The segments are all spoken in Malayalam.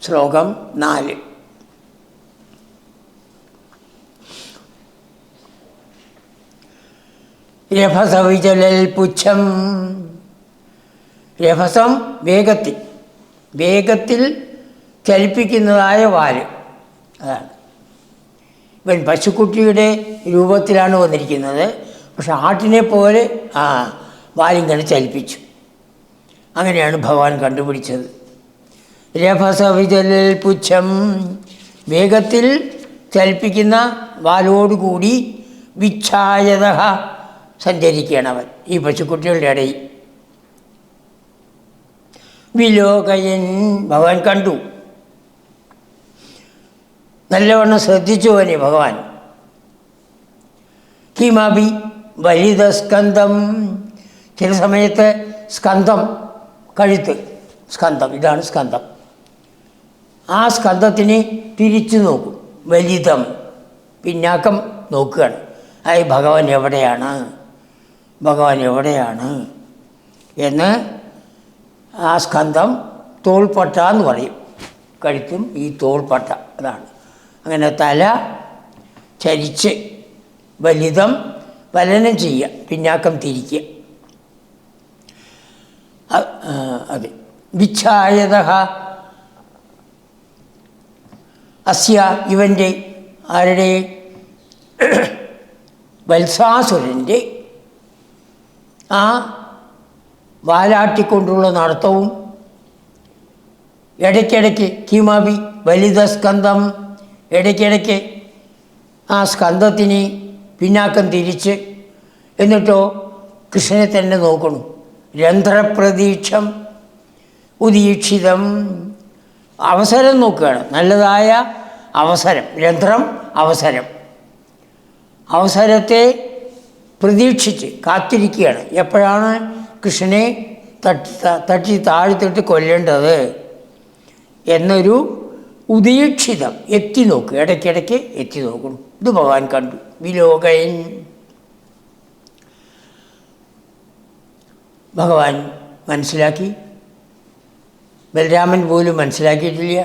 ശ്ലോകം 4. രഭസവിചലൽ പുച്ഛം. രഭസം വേഗത്തിൽ ചലിപ്പിക്കുന്നതായ വാല്. അതാണ്. ഇവൻ പശുക്കുട്ടിയുടെ രൂപത്തിലാണ് വന്നിരിക്കുന്നത്. പക്ഷെ ആട്ടിനെ പോലെ വാലിങ്ങനെ ചലിപ്പിച്ചു. അങ്ങനെയാണ് ഭഗവാൻ കണ്ടുപിടിച്ചത്. രഭസവിചലൽ പുച്ഛം, വേഗത്തിൽ ചലിപ്പിക്കുന്ന വാലോടുകൂടി വിച്ഛായത സഞ്ചരിക്കുകയാണ് അവൻ ഈ പശുക്കുട്ടികളുടെ ഇടയിൽ. വിലോകയൻ, ഭഗവാൻ കണ്ടു. നല്ലവണ്ണം ശ്രദ്ധിച്ചു അവനെ ഭഗവാൻ. കിമപി വലിത സ്കന്ധം, ചില സമയത്ത് സ്കന്ധം, കഴുത്ത്, സ്കന്ധം, ഇതാണ് സ്കന്ധം. ആ സ്കന്ധത്തിന് തിരിച്ചു നോക്കും. വലിതം, പിന്നാക്കം നോക്കുകയാണ്. അതായത് ഭഗവാൻ എവിടെയാണ് എന്ന്. ആ സ്കന്ധം തോൾപ്പട്ട എന്ന് പറയും. കഴുത്തും ഈ തോൾപ്പട്ട, അതാണ്. അങ്ങനെ തല ചരിച്ച് വലിതം വലനം ചെയ്യുക, പിന്നാക്കം തിരിക്കുക. അത് വിച്ഛായത അസ്യ, ഇവൻ്റെ, ആരുടെ? വത്സാസുരൻ്റെ ആ വാലാട്ടിക്കൊണ്ടുള്ള നടത്തവും ഇടയ്ക്കിടയ്ക്ക് കിമപി വലിത സ്കന്ധം, ഇടയ്ക്കിടയ്ക്ക് ആ സ്കന്ധത്തിന് പിന്നാക്കം തിരിച്ച്, എന്നിട്ടോ കൃഷ്ണനെ തന്നെ നോക്കണം. രന്ധ്രപ്രതീക്ഷം ഉദീക്ഷിതം, അവസരം നോക്കുകയാണ്, നല്ലതായ അവസരം. രന്ധ്രം അവസരം, അവസരത്തെ പ്രതീക്ഷിച്ച് കാത്തിരിക്കുകയാണ്. എപ്പോഴാണ് കൃഷ്ണനെ തട്ടി താഴ്ത്തിട്ട് കൊല്ലേണ്ടത് എന്നൊരു ഉദീക്ഷിതം എത്തി നോക്കുക, ഇടയ്ക്കിടയ്ക്ക് എത്തി നോക്കണം. ഇത് ഭഗവാൻ കണ്ടു. വിലോകയൻ, ഭഗവാൻ മനസ്സിലാക്കി. ബലരാമൻ പോലും മനസ്സിലാക്കിയിട്ടില്ല.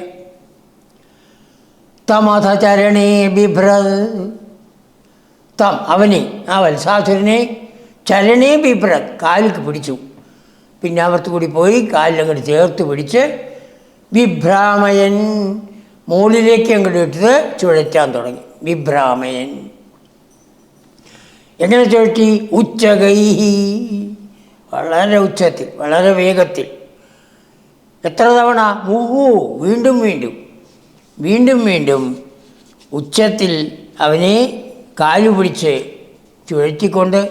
തമഥ ചരണേ ബിഭ്രത്, അവനെ, ആ വത്സാസുരനെ ചരണേ ബിഭ്രത്, കാലിൽ പിടിച്ചു. പിന്നെ അവർത്ത് കൂടി പോയി കാലിലങ്ങോട്ട് ചേർത്ത് പിടിച്ച് വിഭ്രാമയൻ, മുകളിലേക്ക് അങ്ങോട്ട് ഇട്ടത് ചുഴറ്റാൻ തുടങ്ങി. വിഭ്രാമയൻ എങ്ങനെ ചുഴറ്റി? ഉച്ചകൈഹി, വളരെ ഉച്ചത്തിൽ, വളരെ വേഗത്തിൽ. എത്ര തവണ? വീണ്ടും ഉച്ചത്തിൽ അവനെ കാലു പിടിച്ച് ചുഴറ്റിക്കൊണ്ട്.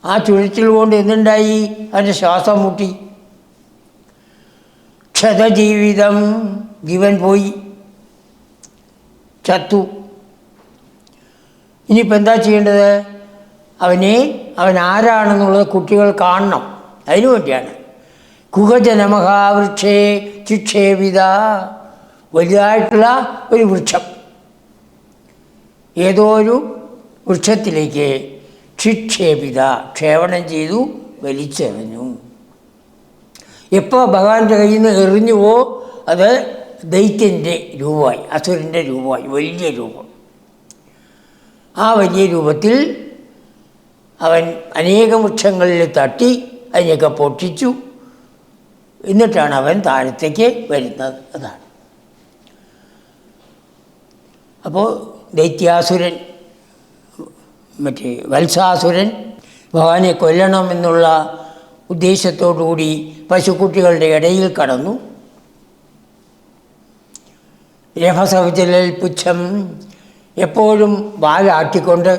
ആ ചുഴറ്റിൽ കൊണ്ട് എന്തുണ്ടായി? അവൻ്റെ ശ്വാസം മുട്ടി. ക്ഷതജീവിതം, ജീവൻ പോയി, ചത്തു. ഇനിയിപ്പോൾ എന്താ ചെയ്യേണ്ടത്? അവൻ ആരാണെന്നുള്ളത് കുട്ടികൾ കാണണം. അതിനു വേണ്ടിയാണ്. കുഹജനമഹാവൃക്ഷേ ചിക്ഷേപിത, വലുതായിട്ടുള്ള ഒരു വൃക്ഷം, ഏതോ ഒരു വൃക്ഷത്തിലേക്ക് ക്ഷിക്ഷേപിത, ക്ഷേപണം ചെയ്തു, വലിച്ചെറിഞ്ഞു. എപ്പോൾ ഭഗവാന്റെ കയ്യിൽ നിന്ന് എറിഞ്ഞുവോ അത് ദൈത്യൻ്റെ രൂപമായി, അസുരൻ്റെ രൂപമായി, വലിയ രൂപം. ആ വലിയ രൂപത്തിൽ അവൻ അനേകം വൃക്ഷങ്ങളിൽ തട്ടി അതിനെയൊക്കെ പൊട്ടിച്ചു. എന്നിട്ടാണ് അവൻ താഴത്തേക്ക് വരുന്നത്. അതാണ്. അപ്പോൾ ദൈത്യാസുരൻ, വത്സാസുരൻ ഭഗവാനെ കൊല്ലണമെന്നുള്ള ഉദ്ദേശത്തോടുകൂടി പശുക്കുട്ടികളുടെ ഇടയിൽ കടന്നു. രഭസവിചലൽ പുച്ഛം, എപ്പോഴും വാലാട്ടിക്കൊണ്ട്,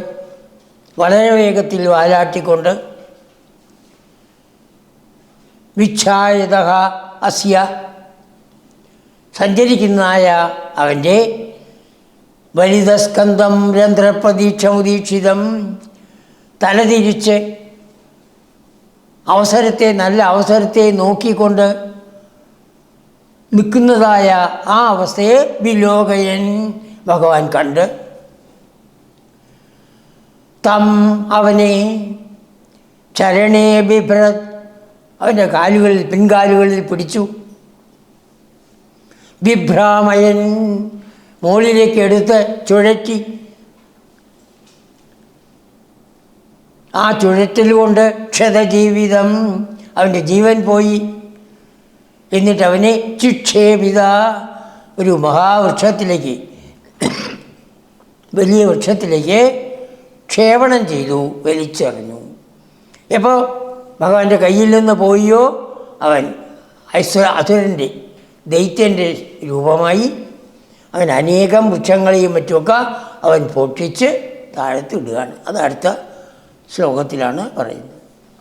വളരെ വേഗത്തിൽ വാലാട്ടിക്കൊണ്ട്. വിച്ഛായത അസ്യ, സഞ്ചരിക്കുന്നതായ അവൻ്റെ വലിതസ്കന്ധം രന്ധ്രപ്രതീക്ഷമുദീക്ഷിതം, തലതിരിച്ച് നല്ല അവസരത്തെ നോക്കിക്കൊണ്ട് നിൽക്കുന്നതായ ആ അവസ്ഥയെ വിലോകയൻ, ഭഗവാൻ കണ്ട്. അവനെ ചരണേ ബിഭ്രത്, അവൻ്റെ പിൻകാലുകളിൽ പിടിച്ചു. വിഭ്രാമയൻ മുകളിലേക്ക് എടുത്ത് ചുഴറ്റി. ആ ചുഴറ്റൽ കൊണ്ട് ക്ഷതജീവിതം, അവൻ്റെ ജീവൻ പോയി. എന്നിട്ട് അവനെ ചിക്ഷേപിത, ഒരു മഹാവൃക്ഷത്തിലേക്ക്, വലിയ വൃക്ഷത്തിലേക്ക് ക്ഷേപണം ചെയ്തു, വലിച്ചെറിഞ്ഞു. എപ്പോൾ ഭഗവാന്റെ കയ്യിൽ നിന്ന് പോയോ അവൻ അസുരൻ്റെ, ദൈത്യൻ്റെ രൂപമായി. അവൻ അനേകം വൃക്ഷങ്ങളെയും മറ്റുമൊക്കെ അവൻ പൊട്ടിച്ച് താഴത്തിടുകയാണ്. അത് അടുത്ത ശ്ലോകത്തിലാണ് പറയുന്നത്.